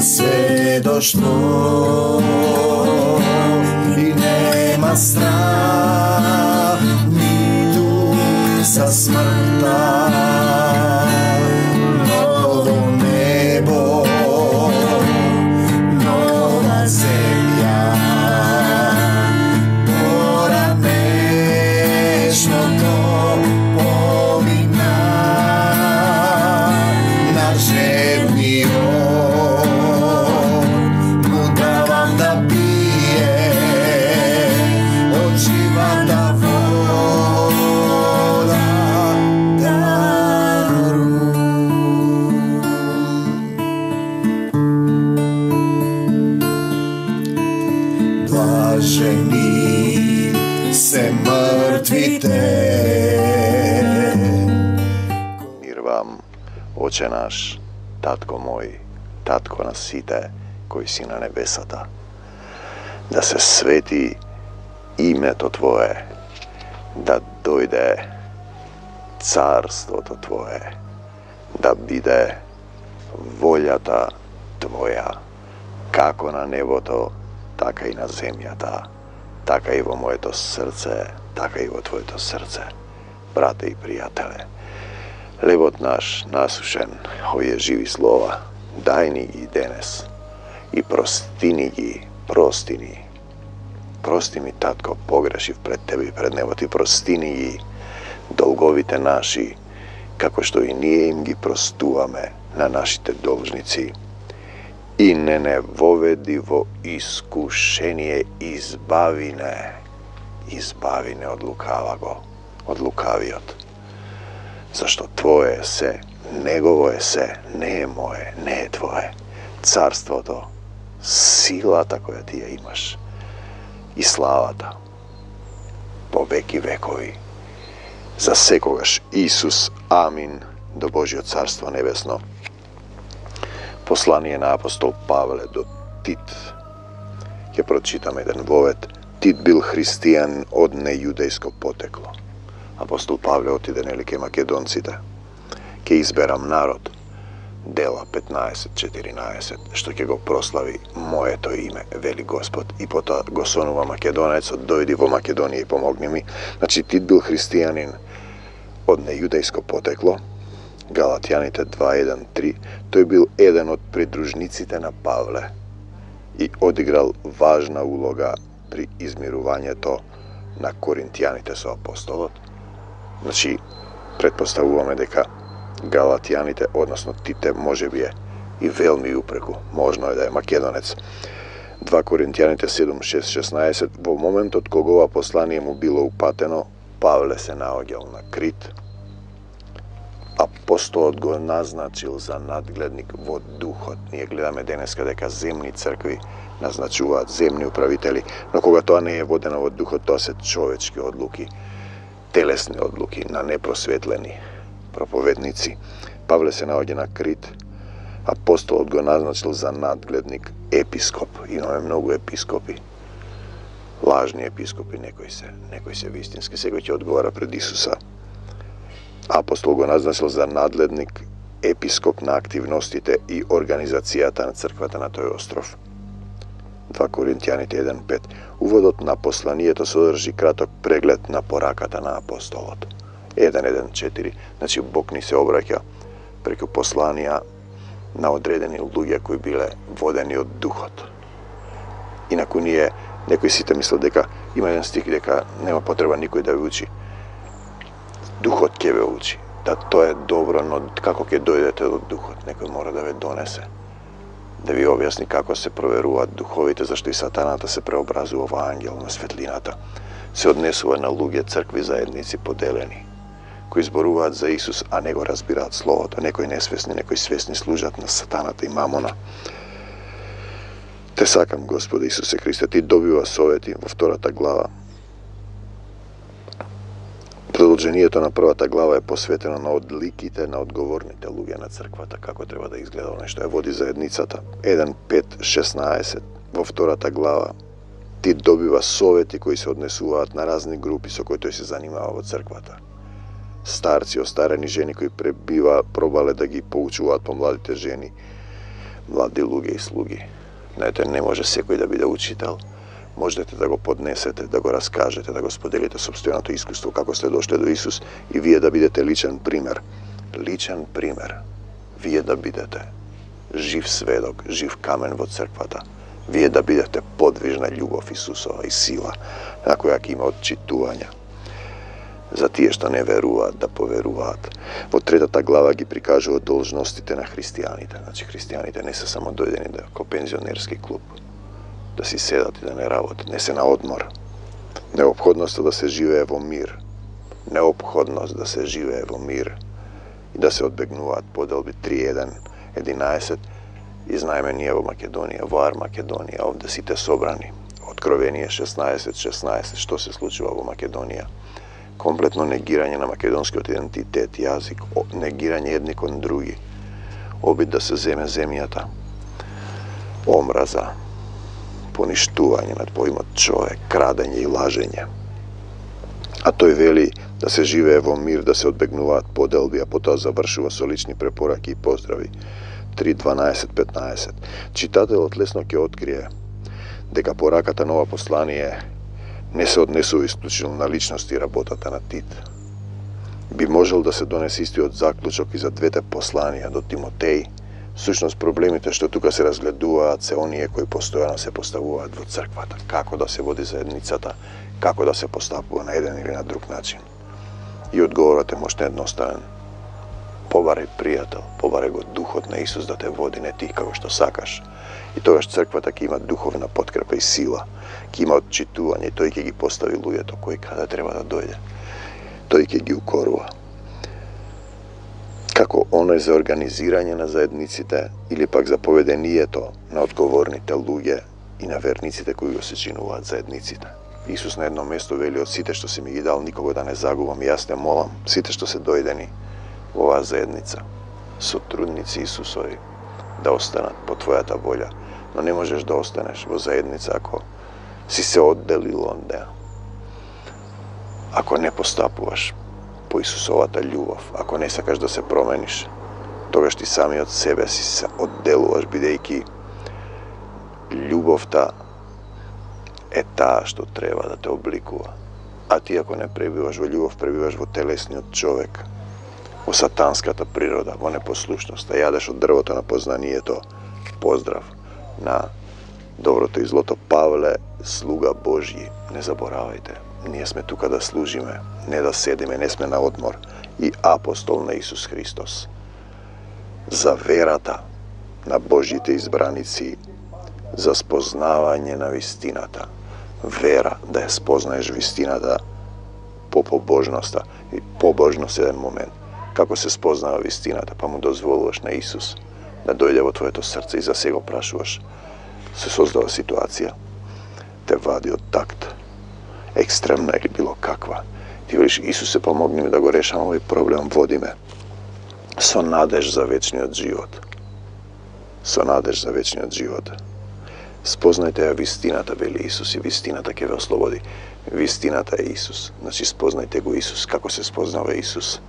sve došlo i nema strah ni tu sa smrta. Novo nebo, nova zemlja, poranešno to povina na žedni muda vam da pije od života voda daru. Blaženi se mrtvite. Mir vam, Oče naš, Tatko moj, Tatko nas ide, koji si na nebesata. Da se sveti ime to Tvoje, da dojde carstvo to Tvoje, da bide voljata Tvoja, kako na nebo to, taka i na zemlja ta, taka i vo moje to srce, taka i vo Tvoje to srce, brate i prijatele. Lebot naš nasušen, hoje živi slova, dajni i denes, i prostini gi, prostini. Prosti mi, Tatko, pogrešiv pred Tebi i pred nebo, Ti prostini gi, dolgovite naši, kako što i nije im gi prostuvame na našite dolžnici. I ne vovedi vo iskušenije, izbavine od lukavago, od lukaviot. Zašto Tvoje je se, njegovo je se, ne je moje, ne je Tvoje. Carstvo to, sila ta koja Ti je imaš i slava ta, po veki vekovi. Za sekogaš Isus, amin, do Božjo carstvo nebesno. Poslanije na apostol Pavle do Tit, je pročitam jedan vovet, Tit bil hristijan od nejudejsko poteklo. Apostol Pavle otide nelike Makedoncite, ke izberam narod, dela 15:14, što ke go proslavi moje to ime, veli Gospod, i pota go sonuva Makedonec, dojdi vo Makedonije i pomogni mi. Znači, Tit bil hristijanin od nejudejsko poteklo, Galatijanite 2:1-3, to je bil jedan od pridružnicite na Pavle i odigral važna uloga pri izmiruvanje to na Korintijanite so apostolot. Znači, pretpostavujeme deka Galatijanite, odnosno Tite, može bije i velmi upreku, možno je da je Makedonec. 2 Korintijanite 7:6-16, vo momentu od kogova poslanije mu bilo upateno, Pavle se naogjal na Krit, apostol go naznačil za nadglednik vo duhot. Nije gledame deneska deka zemni crkvi naznačuvat zemni upraviteli, no koga to ne je vodeno vo duhot, to se čovečki odluki, telesni odluki, na neprosvjetleni propovednici. Pavle se naođe na Krit, apostol go naznačil za nadglednik, episkop. Imame mnogo episkopi, lažni episkopi, nekoj se vistinski, sego će odgovara pred Isusa. Apostol go naznačil za nadglednik, episkop na aktivnostite i organizacijata na crkvata na toj ostrov. 2 Korintijanite 1:5. Uvodot na poslanije to sadrži kratok pregled na porakata na apostolot. 1:1-4. Znači, Bog ni se obraća preko poslanija na odredeni ljudje koji bile vodeni od duhot. Inako nije, nekoj si te misle deka ima jedan stih deka nema potreba nikoj da uči. Duhot keve uči. Da to je dobro, no kako ke dojdete do duhot, nekoj mora da ve donese. Da vi objasni kako se proveruva duhovite, zašto i satanata se preobrazuva angel na svetlinata. Se odnesuva na luge crkvi zajednici podeleni, koji zboruvat za Isus, a nego razbirat slovo, to nekoj nesvesni, nekoj svesni služat na satanata i mamona. Te sakam, Gospode Isuse Hriste, Ti dobiva soveti vo 2. glava. Продолжението на првата глава е посветено на одликите на одговорните луѓе на црквата, како треба да изгледа оно што ја води заедницата. 1:5-16 во втората глава Ти добива совети кои се однесуваат на разни групи со кои тој се занимава во црквата. Старци, остарени жени кои пробале да ги поучуваат помладите жени. Владилуги и слуги. Знаете, не може секој да биде учител. Можете да го поднесете, да го раскажете, да го споделите собственото искуство, како сте дошле до Исус и вие да бидете личен пример. Личен пример. Вие да бидете жив сведок, жив камен во црквата. Вие да бидете подвижна љубов Исусова и сила, на која ќе има отчитување. За тие што не веруваат, да поверуваат. Во 3 глава ги прикажува должностите на христијаните. Значи, христијаните не се само дојдени како пензионерски клуб, да си седат и да не работат, не се на одмор. Неопходноста да се живее во мир. Неопходност да се живее во мир и да се одбегнуваат поделби 3.1.11 и знаеме ние во Македонија, во Ар Македонија, овде сите собрани. Откровение 16.16, што се случува во Македонија. Комплетно негирање на македонскиот идентитет, јазик, негирање едни кон други, обид да се земе земјата, омраза, поништување над поимот човек, крадење и лажење. А тој вели да се живее во мир, да се одбегнуваат поделби, а потоа завршува со лични препораки и поздрави. 3.12.15. Читателот лесно ќе открие дека пораката на ова послание не се однесува исклучително на личност и работата на Тит. Би можел да се донесе истиот заклучок и за двете посланија до Тимотеј. Всушност проблемите што тука се разгледуваат се оние кои постојано се поставуваат во црквата. Како да се води заедницата, како да се постапува на еден или на друг начин. И одговорот е моште едноставен. Побарај пријател, побарај го духот на Исус да те води, не ти како што сакаш. И тогаш црквата ќе има духовна подкрепа и сила, ќе има отчитување, тој ќе ги постави луѓето кои каде треба да дојде. Тој ќе ги укорува. Како оној за организирање на заедниците или пак за поведението на одговорните луѓе и на верниците кои го сечинуваат заедниците. Исус на едно место вели: од сите што си ми ги дал, никого да не загубам, јас те молам, сите што се дојдени во оваа заедница, сотрудници Исусови, да останат по твојата волја. Но не можеш да останеш во заедница ако си се одделил од неа. Ако не постапуваш по Исусовата љубов, ако не сакаш да се промениш, тогаш ти сами од себе си се одделуваш, бидејќи љубовта е таа што треба да те обликува. А ти ако не пребиваш во љубов, пребиваш во телесниот човек, во сатанската природа, во непослушност, да јадеш од дрвото на познанието. Поздрав на доброто и злото. Павле, слуга Божји, не заборавајте, ние сме тука да служиме, не да седиме, не сме на одмор. И апостол на Исус Христос. За верата на Божјите избраници, за спознавање на вистината. Вера, да ја спознаеш вистината по побожноста. И побожност еден момент. Како се спознава вистината, па му дозволуваш на Исус да дојде во твоето срце и за сега прашуваш. Се создава ситуација, те вади од такт, екстремна или било каква. Ти велиш: Исусе, помогни ми да го решам овој проблем, води ме со надеж за вечниот живот. Со надеж за вечниот живот. Спознајте ја вистината, вели Исус, и вистината ќе ве ослободи. Вистината е Исус. Значи, спознајте го Исус. Како се спознава Исус?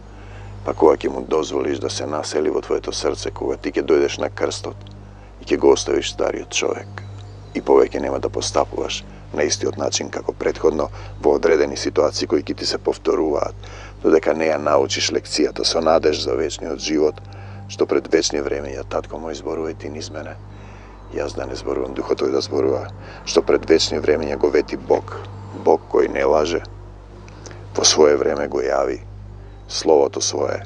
Па кога ќе му дозволиш да се насели во твоето срце, кога ти ќе дојдеш на крстот и ќе го оставиш стариот човек и повеќе нема да постапуваш на истиот начин како претходно во одредени ситуации кои ќе ти се повторуваат, додека не ја научиш лекцијата со надеж за вечниот живот, што пред вечни времења татко мој зборува и ти низ мене. Јас да не зборувам, духот тој да зборува, што пред вечни времења го вети Бог, Бог кој не лаже, во свое време го јави Словото свое.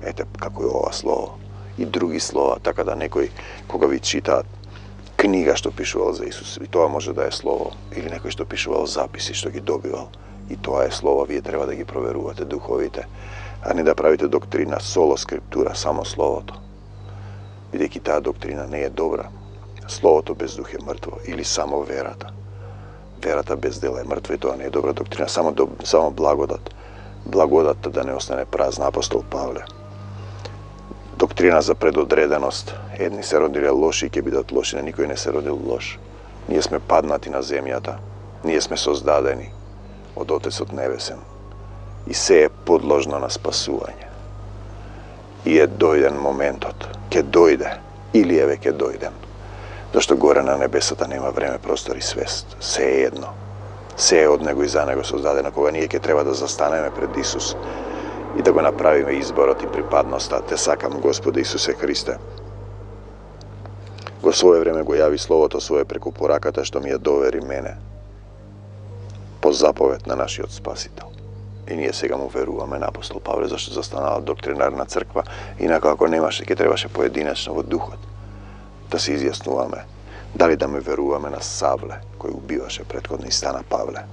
Ете како е ова слово и други слова, така да некој кога ви читаат книга што пишувал за Исус, и тоа може да е слово, или некој што пишувал записи што ги добивал, и тоа е слово, вие треба да ги проверувате духовите, а не да правите доктрина соло скриптура, само словото. Бидејќи таа доктрина не е добра. Словото без дух е мртво, или само верата. Верата без дела е мртва и тоа не е добра доктрина, само благодат. Благодатта да не остане празна, апостол Павле. Доктрина за предодреденост. Едни се родиле лоши и ќе бидат лоши, на никој не се родил лош. Ние сме паднати на земјата. Ние сме создадени од Отецот Небесен. И се е подложно на спасување. И е дојден моментот. Ќе дојде. ili je veke dojdem. Zašto gore na nebesata nema vreme, prostor i svest. Sve je jedno. Sve je od nego i za nego sozdadeno, koga nije ke treba da zastaneme pred Isus i da go napravime izborot i pripadnosta, te sakam Gospode Isuse Hriste. Go svoje vreme go javi slovo to svoje preko porakata što mi je doveri mene. Po zapovet na naši od Spasitel. I nije сега mu verуваме на апостол Павле, zašto застанала доктринарна црква, инако ако немаше, ке требаше поединечно во духот да се изјаснуваме дали да ме веруваме на Савле, кој убиваше претходно и стана Павле.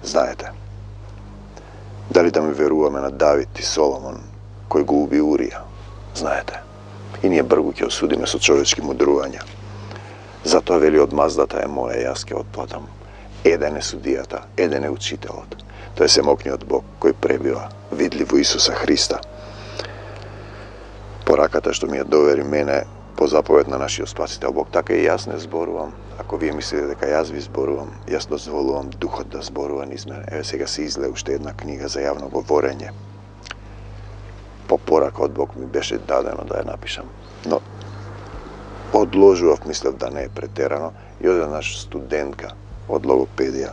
Знаете, дали да ме веруваме на Давид и Соломон, кој го уби Урија. Знаете, и ние бргу ќе осудиме со човечки мудрувања. Затоа вели од маздата е моја, јас ќе отплатам. Еден е судијата, еден е учителот. Тој е семокниот Бог кој пребива видлив во Исуса Христа. Пораката што ми ја довери мене по заповед на нашиот Спасител Бог, така и јас не зборувам. Ако вие мислите дека јас ви зборувам, јас дозволувам Духот да зборува низ мене. Еве сега се изле уште една книга за јавно говорење. По порака од Бог ми беше дадено да ја напишам. Но одложував, мислев да не е претерано, и одеднаш студентка од логопедија,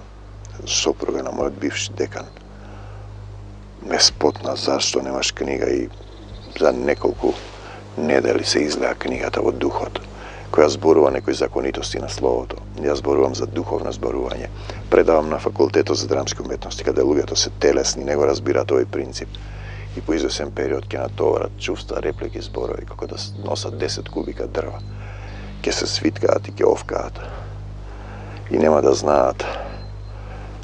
сопруга на мојот бивши декан, ме спотна зашто немаш книга и за неколку недели се излеа книгата во Духот, која зборува некои законитости на Словото. Јас зборувам за духовно зборување. Предавам на факултетот за драмски уметности, каде луѓето се телесни, не го разбираат овој принцип. И по извесен период ќе натоварат чувства, реплики, зборови, како да носат 10 кубика дрва. Ќе се свиткаат и ќе овкаат. И нема да знаат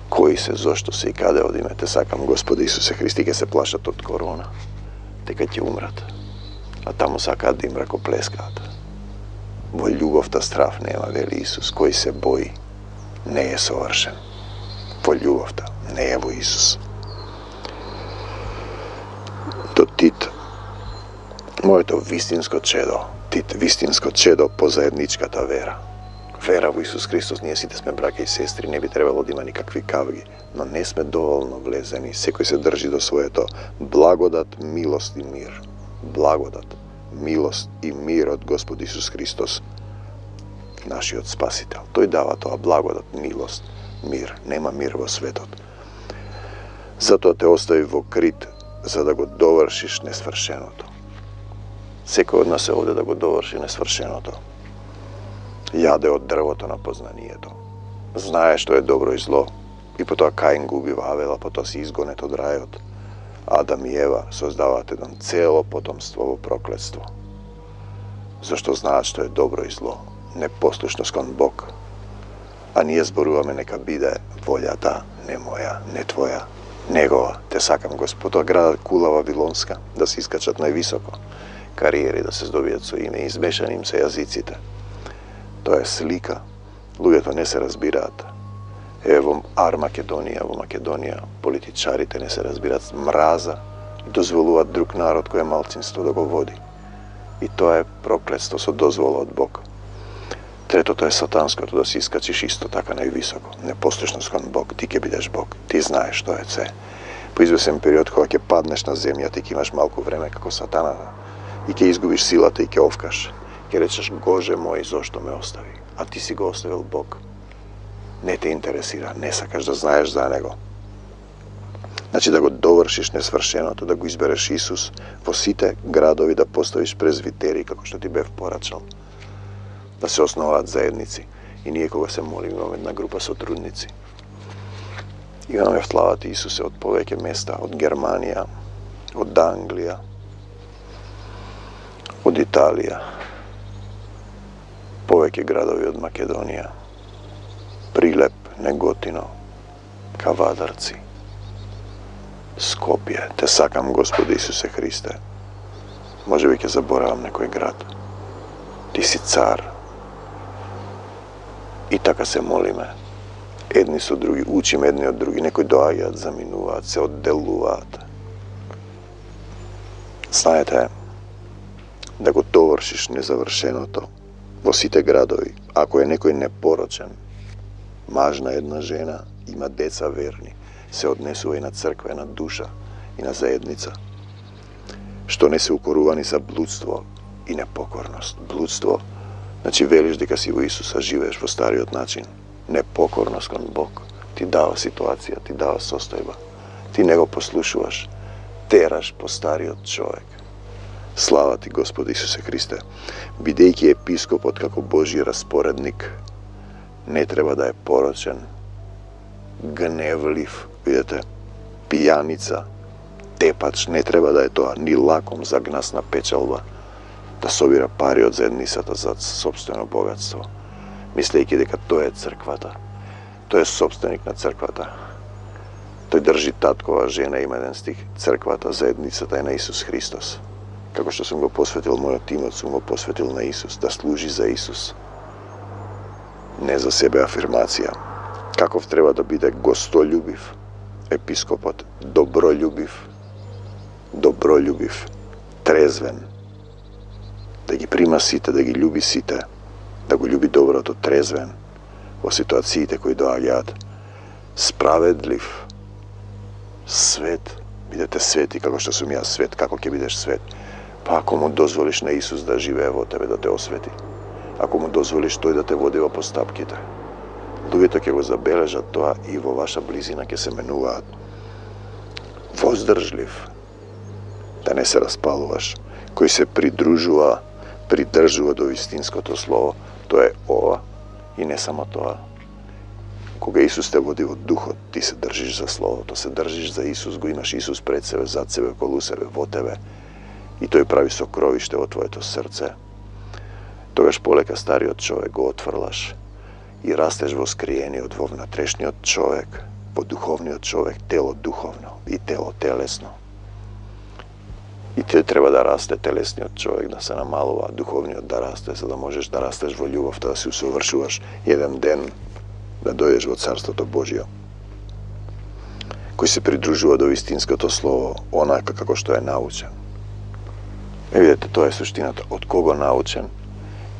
кои се, зошто се и каде одиме. Те сакам Господи Исусе Христи, ќе се плашат од корона, дека ќе умрат. А таму сакаат да им ракоплескаат. Во љубовта страв нема, вели Исус. Кој се бои, не е совршен. Во љубовта, не е во Исус. До Тит, моето вистинско чедо, Тит, вистинско чедо по заедничката вера. Вера во Исус Христос, ние сите сме браќа и сестри, не би требало да има никакви кавги, но не сме доволно влезени. Секој се држи до своето благодат, милост и мир. Благодат, милост и мир од Господ Исус Христос, нашиот Спасител. Тој дава тоа благодат, милост, мир. Нема мир во светот. Затоа те остави во крит, за да го довршиш несвршеното. Секој од нас се оде да го доврши несвршеното. Јаде од дрвото на познанието. Знае што е добро и зло. И потоа Каин го убива Авела, потоа си изгонет од рајот. Адам и Ева создаваат едно цело потомство во проклетство. Зашто знаат што е добро и зло. Непослушност кон Бог. А ние зборуваме нека биде волјата, не моја, не твоја, негова. Те сакам Господ. Потоа градат кула Вавилонска, да се искачат највисоко. Кариери да се здобијат со име, измешани им се јазиците. Тоа е слика. Луѓето не се разбираат. Еве во во Македонија, политичарите не се разбираат, мраза и дозволуваат друг народ кој е малцинство да го води. И тоа е проклетство со дозвола од Бог. Третото е сатанското, да се искачиш исто така највисоко. Непослушност кон Бог, ти ќе бидеш Бог, ти знаеш што е се. По извесен период кога ќе паднеш на земјата и ќе имаш малку време како сатаната и ќе изгубиш силата и ќе овкаш. Ќе речеш, Боже мој, зошто ме остави? А ти си го оставил Бог. Не те интересира, не сакаш да знаеш за Него. Значи да го довршиш несвршеното, да го избереш Исус во сите градови, да поставиш презвитери, како што ти бев порачал. Да се основаат заедници. И ние кога се молим, имаме една група сотрудници. Имаме втлавати Исусе од повеќе места, од Германија, од Англија, од Италија, повеќе градови од Македонија, Прилеп, Неготино, Кавадарци, Скопје. Те сакам, Господи Исусе Христе. Може би ќе заборавам некој град. Ти си цар. И така се молиме. Едни со други, учиме едни од други. Некои доаѓаат, заминуваат, се одделуваат. Знаете, да го довршиш незавршеното во сите градови. Ако е некој непорочен, мажна една жена, има деца верни, се однесува и на црква, и на душа, и на заедница. Што не се укорувани за блудство, и непокорност. Блудство, значи велиш дека си во Исуса, живееш во стариот начин. Непокорност кон Бог ти дава ситуација, ти дава состојба. Ти не го послушуваш, тераш по стариот човек. Слава ти, Господи Исусе Христе. Бидејќи епископот како Божи распоредник не треба да е порочен, гневлив, видете, пијаница, тепач, не треба да е тоа, ни лаком за гнасна печалба, да собира пари од заедницата за собствено богатство, мислејќи дека тоа е црквата. Тој е собственик на црквата. Тој држи таткова жена, има еден стих, црквата, заедницата е на Исус Христос. Како што сум го посветил мојот имот, сум го посветил на Исус, да служи за Исус. Не за себе афирмација. Каков треба да биде гостолюбив епископот, добролюбив, трезвен, да ги прима сите, да ги љуби сите, да го љуби доброто, трезвен во ситуациите кои доаѓаат, справедлив, свет, бидете свети како што сум јас свет. Како ќе бидеш свет? Па ако му дозволиш на Исус да живее во тебе, да те освети. Ако му дозволиш тој да те води во постапките. Луѓето ќе го забележат тоа и во ваша близина ќе се менуваат. Воздржлив, да не се распалуваш, кој се придржува до вистинското слово, тоа е ова и не само тоа. Кога Исус те води во духот, ти се држиш за словото, се држиш за Исус, го имаш Исус пред себе, зад себе, околу себе, во тебе, и тој прави сокровиште во твоето срце. Тогаш полека стариот човек го отфрлаш и растеш во скриениот, во внатрешниот човек, во духовниот човек, тело духовно и тело телесно. И те треба да расте телесниот човек, да се намалува, духовниот да расте, за да можеш да растеш во љубовта, да се усовршуваш еден ден, да дојдеш во Царството Божие. Кој се придружува до вистинското слово, онака како што е научен. Видете, тоа е суштината. Од кого научен?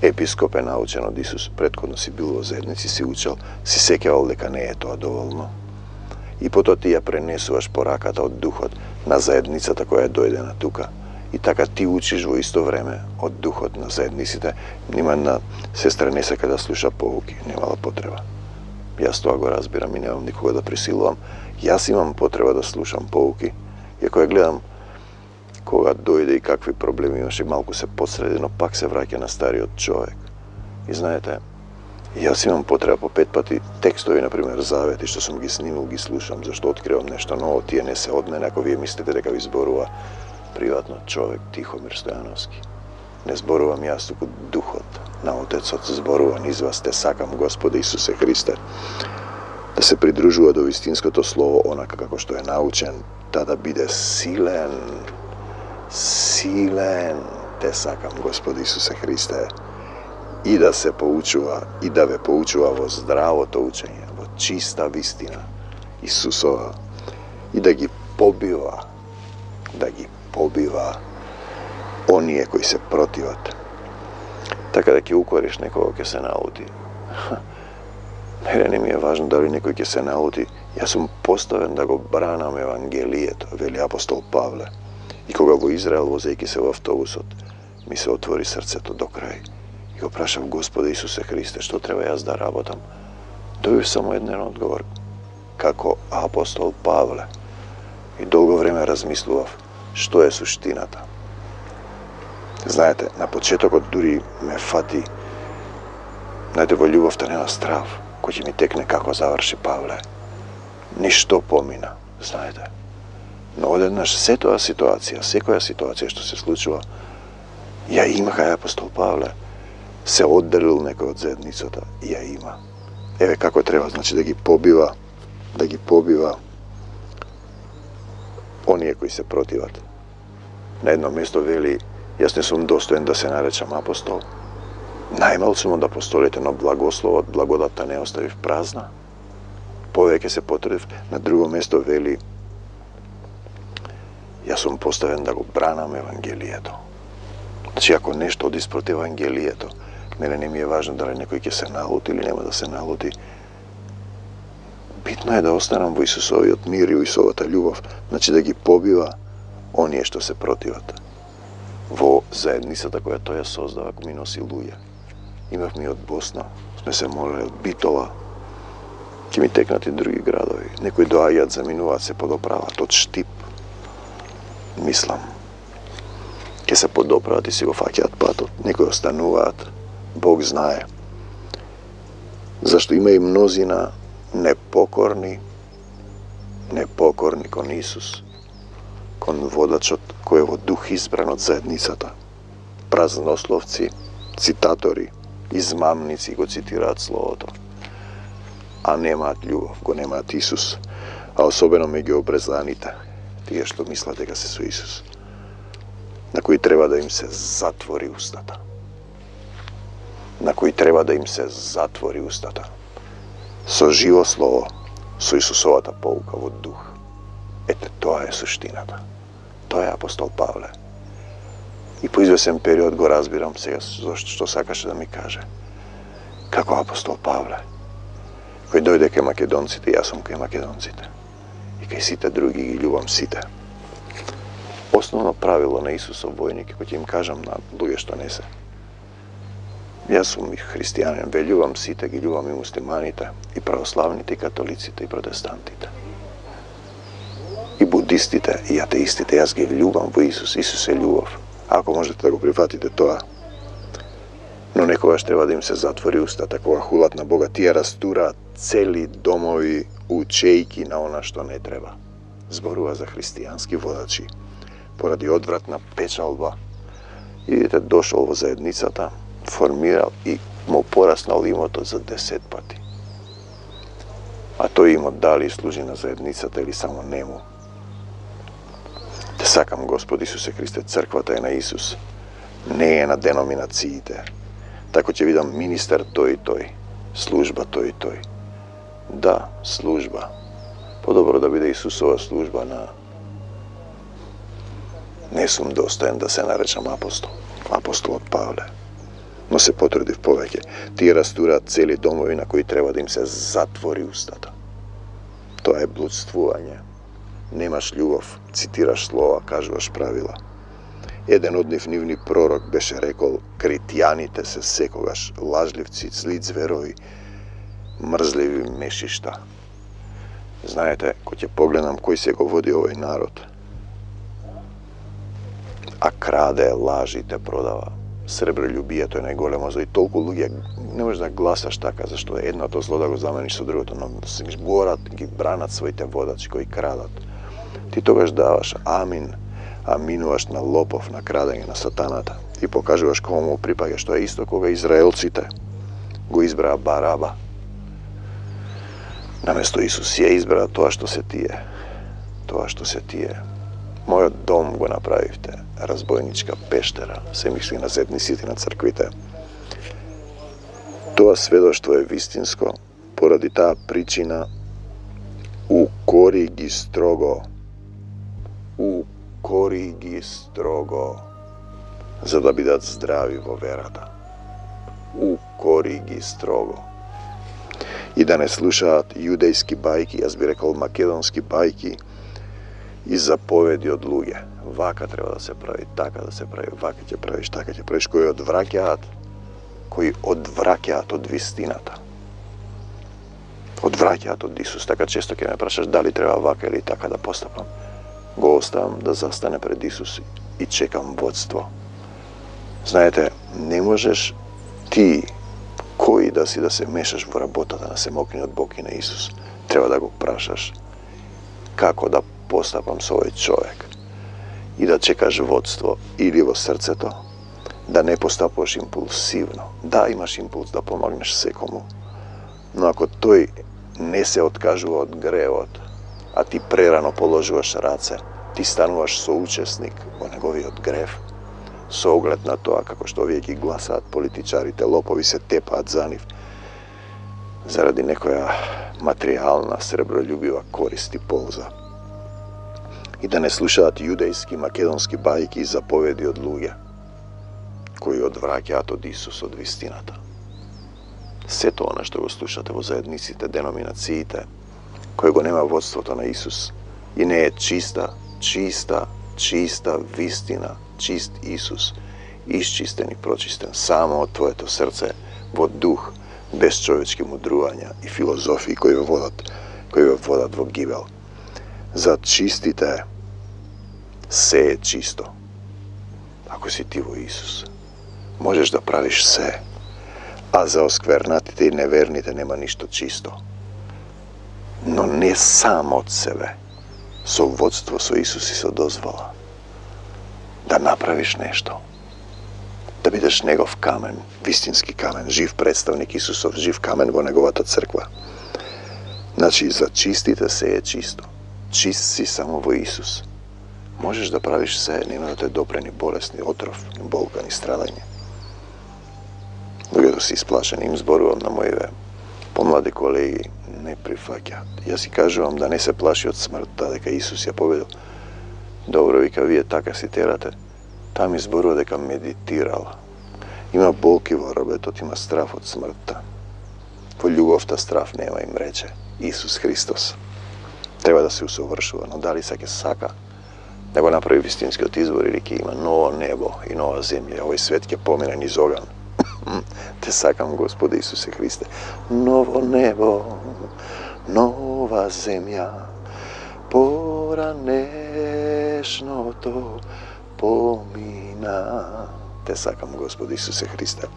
Епископ е научен од Исус. Претходно си бил во заедници, си учел, си сеќавал дека не е тоа доволно. И потоа ти ја пренесуваш пораката од духот на заедницата која е дојдена тука. И така ти учиш во исто време од духот на заедниците. Нима една сестра не сака да слуша поуки, немала потреба. Јас тоа го разбирам и немам никога да присилувам. Јас имам потреба да слушам поуки. Иако ја гледам кога дојде и какви проблеми имаше, малку се подсреди, но пак се враќа на стариот човек. И знаете, јас имам потреба по 5 пати текстови, например, завети, што сум ги снимал, ги слушам, зашто откривам нешто ново, тие не се од мене, ако вие мислите дека ви зборува приватно човек Тихомир Стојановски. Не зборувам јас, туку духот на Отецот зборува низ вас. Те сакам, Господе Исусе Христе, да се придружува до вистинското слово, онака како што е научен, да биде силен. Те сакам, Господи Исусе Христе, и да се поучува, и да ве поучува во здравото учење, во чиста вистина Исусова, и да ги побива оние кои се противат. Така да ќе укориш некого ќе се налути. Мене не ми е важно дали некој ќе се налути. Јас сум поставен да го бранам Евангелието, вели апостол Павле. И кога во Израел, возејќи се во автобусот, ми се отвори срцето до крај. И го прашав, Господе Исусе Христе, што треба јас да работам? Добив само еден одговор, како апостол Павле. И долго време размислував, што е суштината. Знаете, на почетокот дури ме фати, знаете, во љубовта нема страв, кој ќе ми текне како заврши Павле. Ништо помина, знаете. Но одеднаш секоја ситуација што се случува, ја има кај апостол Павле. Се одделил некој од заедницата и ја има. Еве како треба, значи да ги побива оние кои се противат. На едно место вели, јас не сум достоен да се наречам апостол. Најмал сум од апостолите, но благодатта не оставив празна. Повеќе се потрудив. На друго место вели, јас сум поставен да го бранам Евангелието. Значи, ако нешто оди спротив Евангелието, мене не ми е важно дали некој ќе се налути или нема да се налути. Битно е да останам во Исусовиот мир и во Исусовата љубов, значи да ги побива оние што се противат. во заедницата која тој ја создава, ако ми носи луѓе. Имавме и од Босна, сме се молели од Битола, ќе ми текнат и други градови. Некои доаѓаат, заминуваат, се подоправат од Штип. Мислам, ќе се подоправат и си го фаќаат патот. Некои остануваат, Бог знае. Зашто има и мнозина непокорни кон Исус, кон водачот кој е во дух избран од заедницата. Празнословци, цитатори, измамници го цитираат Словото, а немаат љубов, го немаат Исус, а особено меѓу обрезаните, тие што мислат дека се со Исус, на кои треба да им се затвори устата. На кои треба да им се затвори устата. Со живо слово, со Исусовата поука во дух. Ете, тоа е суштината. Тоа е апостол Павле. И по извесен период го разбирам сега што сакаше да ми каже. Како апостол Павле, кој дојде кај македонците, јас сум кај македонците. И кај сите други ги љубам сите. Основно правило на Исусов војник, кој ќе им кажам на луѓе што не се. Јас сум и христијанин, ве љубам сите, ги љубам и муслиманите, и православните, и католиците, и протестантите. И будистите, и атеистите, јас ги љубам во Исус. Исус е љубов. Ако можете да го прифатите тоа. Но некогаш треба да им се затвори устата, кога хулат на Бога, тие растураат цели домови, учејки на она што не треба. Зборува за христијански водачи, поради одвратна печалба. Идете, дошол во заедницата, формирал и му пораснал имотот за 10 пати. А тој имот дали служи на заедницата или само нему. Те сакам, Господ Исусе Христе, црквата е на Исус, не е на деноминациите. Тако ќе видам министер тој и тој, служба тој и тој. Да, служба. Подобро да биде Исусова служба на... Не сум достоен да се наречам апостол, апостолот Павле. Но се потрудив повеќе. Тие растураат цели домови на кои треба да им се затвори устата. Тоа е блудствување. Немаш љубов, цитираш слова, кажуваш правила. Еден од нивни пророк беше рекол: критјаните се секогаш лажливци, зли зверови, мрзливи мешишта. Знаете, кој ќе погледам кој се го води овој народ, а краде, лажи те продава. Сребролюбието е најголемо зло и толку луѓе не можеш да гласаш така, зашто едното зло да го замениш со другото, но се зборат, ги бранат своите водачи кои крадат. Ти тогаш даваш амин, аминуваш на лопов, на крадење, на сатаната и покажуваш кому му припаѓа, што е исто кога израелците го избраа Бараба. Наместо Исус ја избраа тоа што се тие. Тоа што се тие. Мојот дом го направивте разбойничка пештера, се мисли на заедниците на црквите. Тоа сведоштво е вистинско, поради таа причина укори ги строго, за да бидат здрави во верата. Укори ги строго. И да не слушаат јудејски бајки, јас би рекол македонски бајки, и заповеди од луѓе. Вака треба да се прави, така да се прави, вака ќе правиш, така ќе правиш, кои одвраќаат од вистината. Одвраќаат од Исус. Така често ќе ме прашаш дали треба вака или така да постапам. Го оставам да застане пред Исус и чекам водство. Знаете, не можеш ти кој да си да се мешаш во работата на семокниот Бог и на Исус. Треба да го прашаш како да постапам со овој човек и да чекаш водство или во срцето, да не постапуваш импулсивно. Да, имаш импулс да помогнеш секому, но ако тој не се откажува од гревот, а ти прерано положуваш раце, ти стануваш соучесник во неговиот грев, со оглед на тоа како што овие ги гласаат политичарите, лопови се тепаат за нив, заради некоја материјална, сребролюбива корист и полза. И да не слушаат јудејски, македонски бајки и заповеди од луѓе, кои одвраќаат од Исус, од вистината. Сето она што го слушате во заедниците, деноминациите, кој го нема водството на Исус и не е чиста вистина, čist Isus, iščisten i pročisten, samo od tvoje srce, vod duh, bez čovječke mudruvanja i filozofiji koji vodat vo gibel. Začistite se je čisto. Ako si ti vo Isus, možeš da praviš se, a za oskvernatite i nevernite nema ništo čisto. No ne sam od sebe, so vodstvo, so Isus i so dozvola da napraviš nešto, da budeš njegov kamen, vistinski kamen, živ predstavnik Isusov, živ kamen vo njegovata crkva. Znači, začistite se je čisto. Čist si samo vo Isus. Možeš da praviš se, nema da te dopre ni bolest, ni otrov, ni bolka, ni stradanje. Dok si isplašenim zborujem na moje pomlade kolegi, ne prifakjat. Ja si kažu vam da ne se plaši od smrta, deka Isus je povedal. Dobro, vi kad vi je taka si terate, tam izboruo deka meditirala. Ima bolki vo robe, to ima straf od smrta. Po ljubov ta straf nema, im reče Isus Hristos. Treba da se usavršува, no da li sake saka, nego napravi vistinski od izbor i reki ima novo nebo i nova zemlja, ovaj svet je pomiren iz ogan. Te sakam, Gospode Isuse Hriste, novo nebo, nova zemlja, poranešno to pomina. Te sakam, Gospode Isuse Hriste.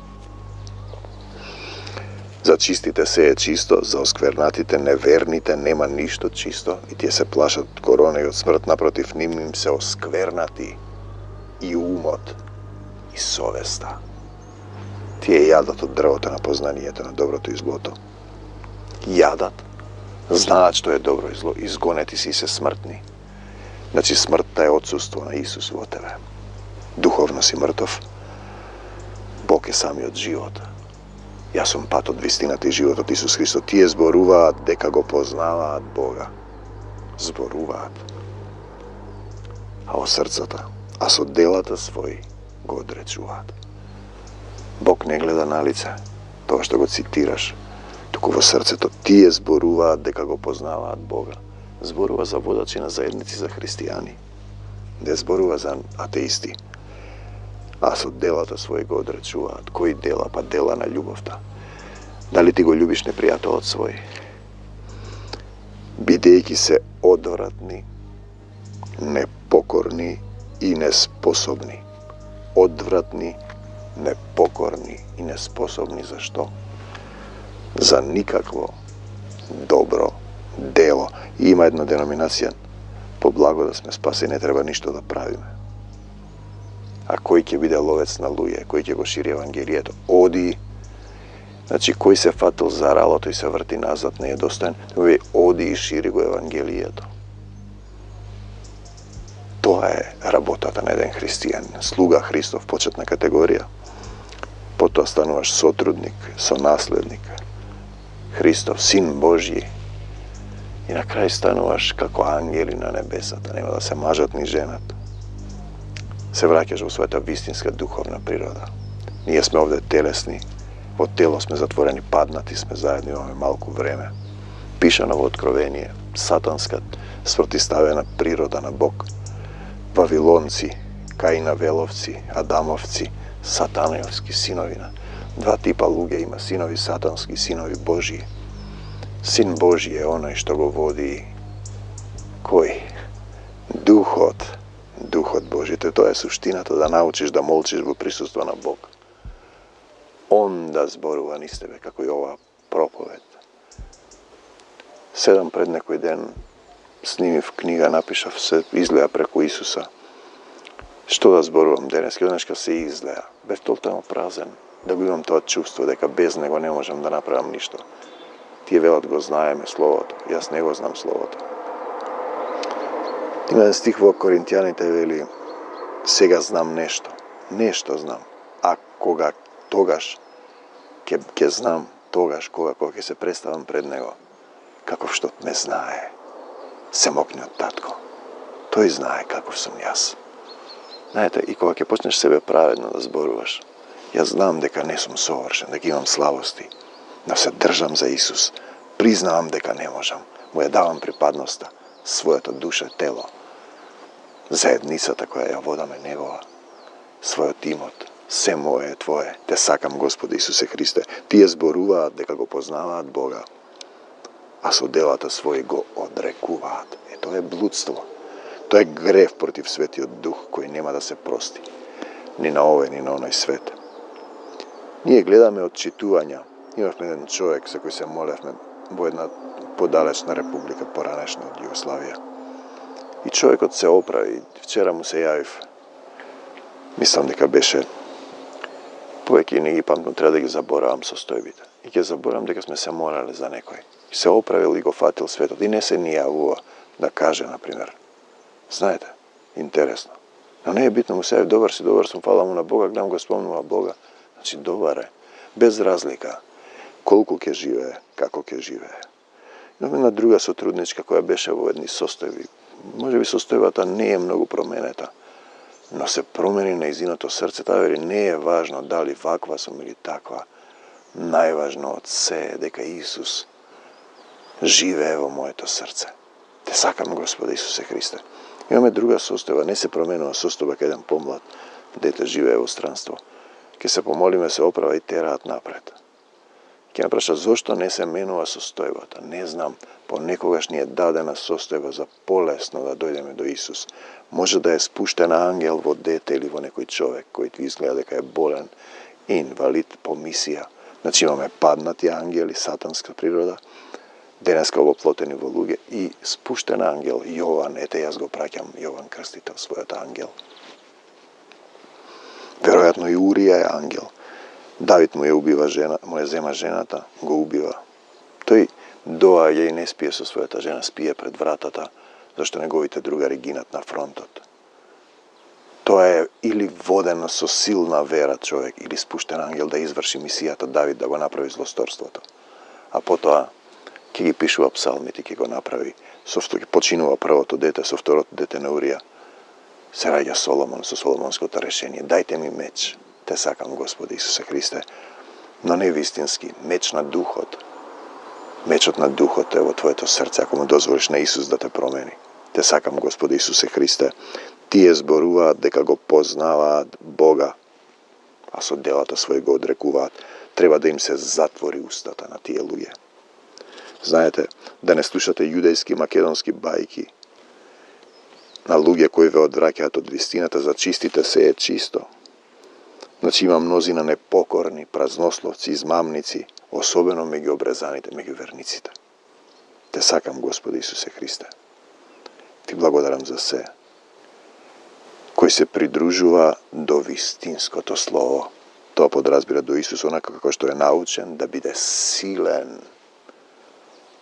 Začistite se je čisto, zaoskvernatite, ne vernite, nema ništo čisto i tije se plašat od korone i od smrt, naprotiv im se oskvernati i umot i sovesta. Ti je jadat od drvota na poznanijete, na dobrotu i zloto. Jadat, znat što je dobro i zlo, izgoneti si se smrtni. Znači smrta je odsustvo na Isusu od tebe. Duhovno si mrtov, Bog je sami od života. Ja sam pat od vistinati život od Isus Hristo. Ti je zboruvat deka go poznavat Boga. Zboruvat. A o srcata, a so delata svoji go odrečuvat. Bog ne gleda na lice, to što go citiraš, tuku vo srce to ti je zboruvat deka go poznavat Boga. Zboruva za vodači na zajednici za hristijani. Ne zboruva za ateisti. A so delata svojega odrečuvat. Koji dela? Pa dela na ljubovta. Da li ti go ljubiš neprijatelj od svoj? Bidejki se odvratni, nepokorni i nesposobni. Odvratni, nepokorni i nesposobni za što? Za nikakvo dobro delo. I ima jedna denominacija, po blago da sme spasi, ne treba ništo da pravime. A koji će bude lovec na luje, koji će go širi evangelijeto, odi. Znači, koji se fatil zaralo, to i se vrti nazad, ne je dostojan, odi i širi go evangelijeto. To je rabotata na jedan hristijan, sluga Hristov, početna kategorija. Potom stanovaš sotrudnik, sonaslednik, Hristov, sin Božji. I na kraju stanovaš kako angeli na nebesata, nema da se mažat ni ženat. Se vraćaš u sveta vistinska duhovna priroda. Nije sme ovdje telesni, od telo sme zatvoreni, padnati sme zajedno, imamo malku vreme. Pišanovo otkrovenije, satanska, sprotistavljena priroda na Bog. Vavilonci, Kainavelovci, Adamovci, satanejovski sinovina. Dva tipa luge ima, sinovi satanski, sinovi Božji. Sin Božji je onaj što go vodi, koji? Duh od Božji. To je suština, to da naučiš da molčiš u prisustvu na Bog. Onda zboruva niz tebe, kako je ova propoved. 7 pred nekoj den snimiv knjiga, napišav se, izgleda preko Isusa. Što da zboruvam deneski, znaš kad se izgleda, bez totalno prazen, da bi imam to čuvstvo, deka bez nego ne možem da napravim ništo. Ti je velat go znajeme slovoto, jas nego znam slovoto. Ima jedan stih vo Korintjanite veli, sega znam nešto znam, a koga togaš, ke znam togaš koga ke se predstavim pred nego, kakov što me znaje, se mokne od tatko, to i znaje kakov sam jas. Znajte, i koga ke počneš sebe pravedno da zboruvaš, ja znam deka ne sam sovršen, deka imam slavosti, da se držam za Isus, priznavam deka ne možem, mu je davam pripadnosta, svoje to duše, telo, zajednicata koja je voda me njegova, својот имот. Се мое е Твое. Те сакам, Господи Исусе Христе. Тие зборуваат дека го познаваат Бога, а со делата своји го одрекуваат. Тоа е блудство. Тоа е грев против Светиот Дух, кој нема да се прости. Ни на овој, ни на оној свет. Ние гледаме отчитувања. Имавме еден човек за кој се молевме во една подалечна република, поранешна од Југославија. И човекот се оправи. Вчера му се јавив. Мислам дека беше повеќе не ги памтам, треба да ги заборавам состојбите. И ќе заборавам дека сме се молеле за некој. И се оправил и го фатил светот. И не се ни јавува да каже, например. Знаете, интересно. Но не е битно, му се јави, добар сум, фала му на Бога, гледам го спомнува Бога. Значи, добар е. Без разлика. Колку ќе живее, како ќе живее. Имаме една друга сотрудничка која беше во едни состојби. Може би состојбата не е многу променета, но се промени нејзиното срце. Таа вели, не е важно дали ваква сум или таква. Најважно од се е дека Исус живее во моето срце. Те сакам, Господи Исусе Христе. Имаме друга состојба, не се променува состојба кај еден помлад дете живее во странство. Ке се помолиме, се оправа и тераат напред. Ке ме праша зошто не се менува состојбата. Не знам, понекогаш ни е дадена состојба за полесно да дојдеме до Исус. Може да е спуштен ангел во дете или во некој човек кој ти изгледа дека е болен, инвалид по мисија. Значи имаме паднати ангели, сатанска природа, денеска овоплотени во луѓе и спуштен ангел Јован, ете јас го праќам Јован Крстител, својот ангел. Веројатно и Урија е ангел. Давид му ја убива жена, му ја зема жената, го убива. Тој доаѓа и не спие со својата жена, спие пред вратата, зашто неговите другари гинат на фронтот. Тоа е или воден со силна вера човек, или спуштен ангел да изврши мисијата Давид да го направи злосторството. А потоа ќе ги пишува псалмите, ќе го направи, ќе починува првото дете, со второто дете на Урија. Се раѓа Соломон со соломонското решение. Дајте ми меч. Те сакам, Господи Исусе Христе. Но не вистински. Меч на духот. Мечот на духот е во твоето срце, ако му дозволиш на Исус да те промени. Те сакам, Господи Исусе Христе. Тие зборуваат дека го познаваат Бога, а со делата своји го одрекуваат. Треба да им се затвори устата на тие луѓе. Знаете, да не слушате јудејски македонски бајки на луѓе кои ве одвраќаат од вистината, за чистите се е чисто. Значи има мнозина непокорни, празнословци, измамници, особено меѓу обрезаните, меѓу верниците. Те сакам, Господи Исусе Христе. Ти благодарам за се. Кој се придружува до вистинското слово. Тоа подразбира до Исус, онака како што е научен, да биде силен,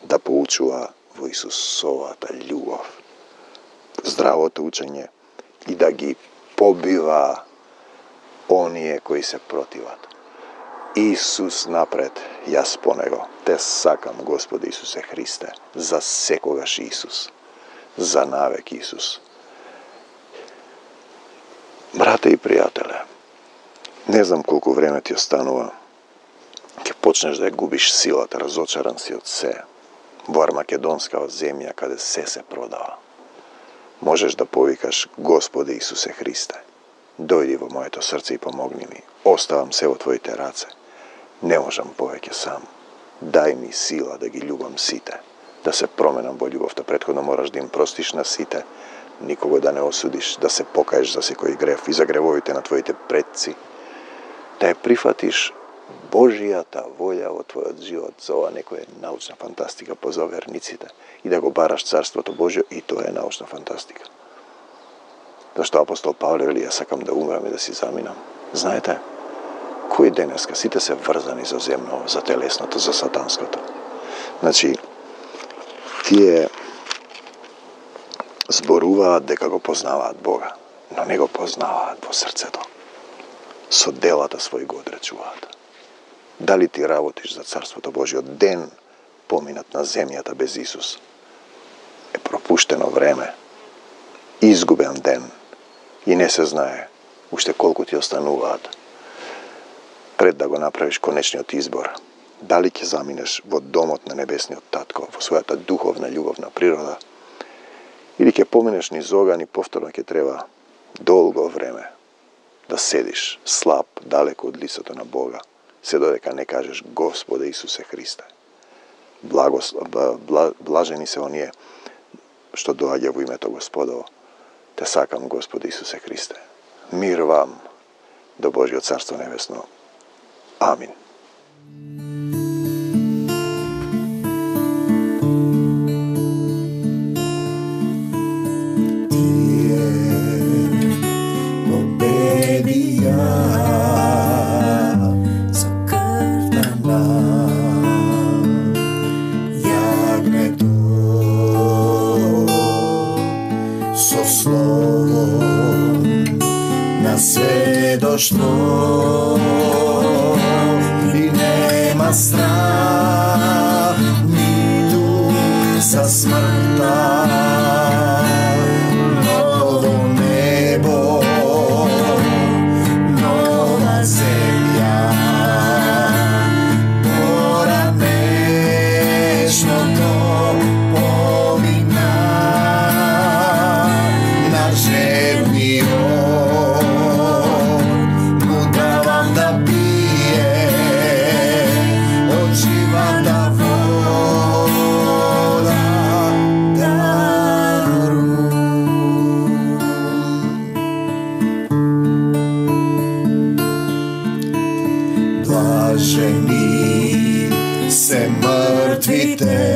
да поучува во Исусовата љубов, здравото учење и да ги побива оние кои се противат. Исус напред, јас по него. Те сакам, Господи Исусе Христе, за секогаш Исус, за навек Исус. Брате и пријателе, не знам колку време ти останува. Ќе почнеш да ја губиш силата, разочаран си од се. Во Армакедонска земја, каде се продава. Можеш да повикаш, Господи Исусе Христе, дојди во моето срце и помогни ми. Оставам се во Твоите раце. Не можам повеќе сам. Дај ми сила да ги љубам сите, да се променам во љубовта. Претходно мораш да им простиш на сите, никого да не осудиш, да се покаеш за секој грев и за гревовите на Твоите предци, да ја прифатиш Божијата волја во твојот живот. За ова некоја научна фантастика поза верниците и да го бараш Царството Божјо, и тоа е научна фантастика. Зашто апостол Павле вели, ја сакам да умрам и да си заминам. Знаете, кој денеска сите се врзани за земно, за телесното, за сатанското. Значи, тие зборуваат дека го познаваат Бога, но не го познаваат во срцето. Со делата своји го одречуваат. Дали ти работиш за Царството Божјо? Ден поминат на земјата без Исус е пропуштено време, изгубен ден, и не се знае уште колку ти остануваат пред да го направиш конечниот избор. Дали ќе заминеш во домот на небесниот татко, во својата духовна љубовна природа, или ќе поминеш низ оган и повторно ќе треба долго време da sediš slab, daleko od licota Boga, sve dodeka ne kažeš Gospode Isuse Hriste. Blaženi se onije što dođe u ime to Gospodovo. Te sakam, Gospode Isuse Hriste. Mir vam, do Božje carstvo nebesno. Amin. Sve došlo i nema strah ni tu sa smrta. Novo nebo, nova zemlja, mora nežno to pomina na žedni blaženi se mrtvi te